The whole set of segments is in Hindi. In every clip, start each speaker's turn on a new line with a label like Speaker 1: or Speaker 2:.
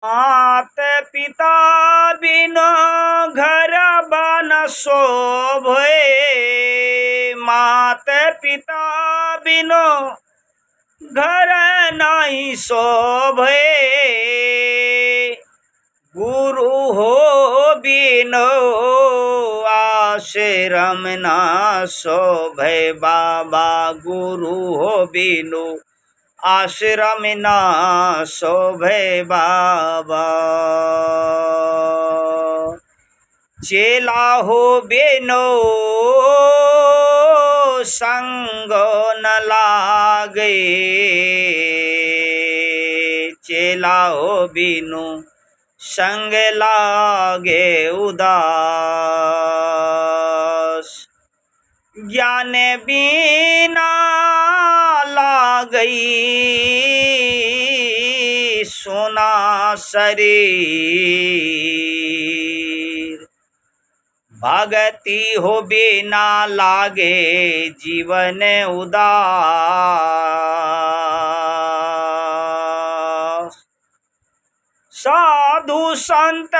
Speaker 1: मात पिता बिनु घर बन शोभे, मात पिता बिनु घर नहीं शोभे, गुरु हो बिनु आश्रम न शोभे। बाबा गुरु हो बिनु आश्रम न शोभे बाबा। चेला हो बिनु संग न लागे, चेला हो बिनु संग लागे उदास। ज्ञान बिना लागई सोना शरीर, भगति हो बिना लागे जीवन उदास। साधु संत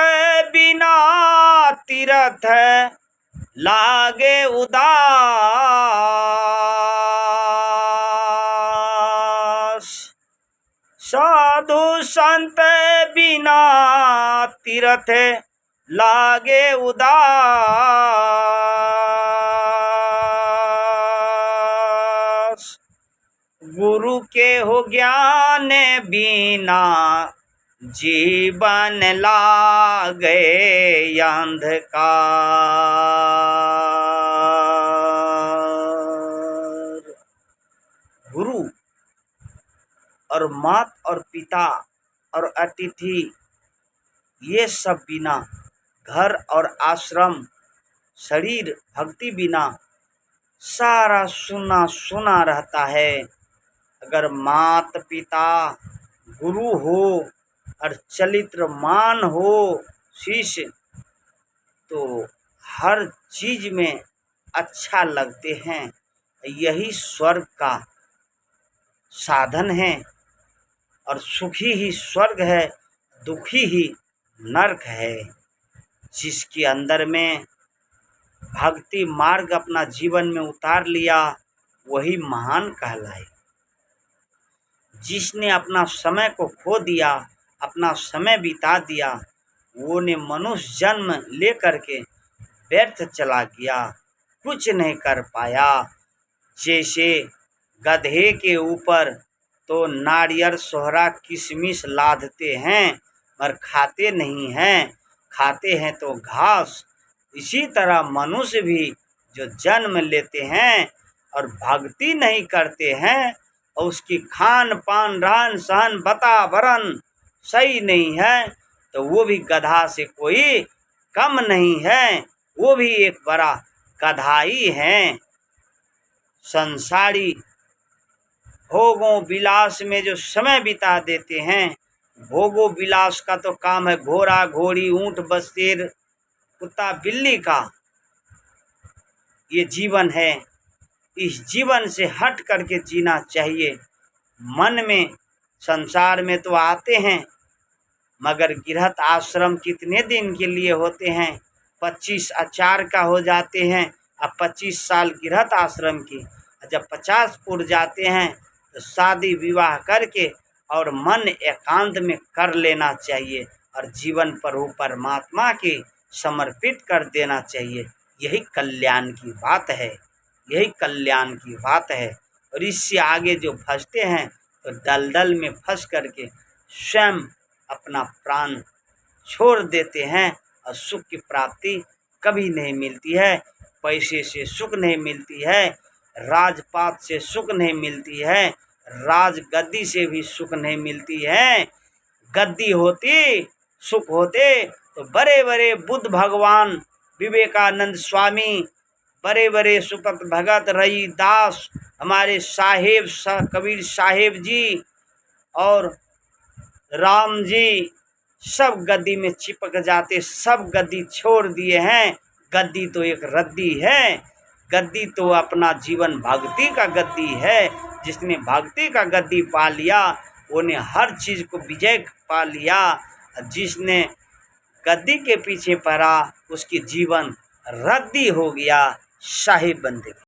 Speaker 1: बिना तीर्थ लागे उदास। साधु संत बिना तीर्थ लागे उदास। गुरु के हो ज्ञान बिना जीवन लागे अंधकार। गुरु और मात और पिता और अतिथि ये सब बिना, घर और आश्रम शरीर भक्ति बिना सारा सुना सुना रहता है। अगर मात पिता गुरु हो और चरित्रमान हो शिष्य, तो हर चीज में अच्छा लगते हैं। यही स्वर्ग का साधन है और सुखी ही स्वर्ग है, दुखी ही नरक है। जिसके अंदर में भक्ति मार्ग अपना जीवन में उतार लिया वही महान कहलाए। जिसने अपना समय को खो दिया, अपना समय बिता दिया, वो ने मनुष्य जन्म ले करके व्यर्थ चला गया, कुछ नहीं कर पाया। जैसे गधे के ऊपर तो नारियल सोहरा किशमिश लादते हैं पर खाते नहीं हैं, खाते हैं तो घास। इसी तरह मनुष्य भी जो जन्म लेते हैं और भक्ति नहीं करते हैं और उसकी खान पान रहन सहन वातावरण सही नहीं है, तो वो भी गधा से कोई कम नहीं है, वो भी एक बड़ा गधा ही है। संसारी भोगों विलास में जो समय बिता देते हैं, भोगों विलास का तो काम है घोड़ा घोड़ी ऊंट बसेर कुत्ता बिल्ली का ये जीवन है। इस जीवन से हट करके जीना चाहिए। मन में संसार में तो आते हैं मगर गृहस्थ आश्रम कितने दिन के लिए होते हैं? 25 आचार का हो जाते हैं। अब 25 साल गृहस्थ आश्रम की, जब 50 पुर जाते हैं तो शादी विवाह करके और मन एकांत में कर लेना चाहिए और जीवन प्रभु परमात्मा के समर्पित कर देना चाहिए। यही कल्याण की बात है, यही कल्याण की बात है। और इससे आगे जो फंसते हैं तो दलदल में फंस करके स्वयं अपना प्राण छोड़ देते हैं और सुख की प्राप्ति कभी नहीं मिलती है। पैसे से सुख नहीं मिलती है, राजपाट से सुख नहीं मिलती है, राज गद्दी से भी सुख नहीं मिलती है। गद्दी होती सुख होते तो बड़े बड़े बुद्ध भगवान, विवेकानंद स्वामी, बड़े बड़े सुपत भगत रईदास, हमारे साहेब कबीर साहेब जी और राम जी सब गद्दी में चिपक जाते, सब गद्दी छोड़ दिए हैं। गद्दी तो एक रद्दी है, गद्दी तो अपना जीवन भक्ति का गद्दी है। जिसने भक्ति का गद्दी पा लिया उन्हें हर चीज़ को विजय पा लिया। जिसने गद्दी के पीछे पड़ा उसकी जीवन रद्दी हो गया, शाही बंदगी।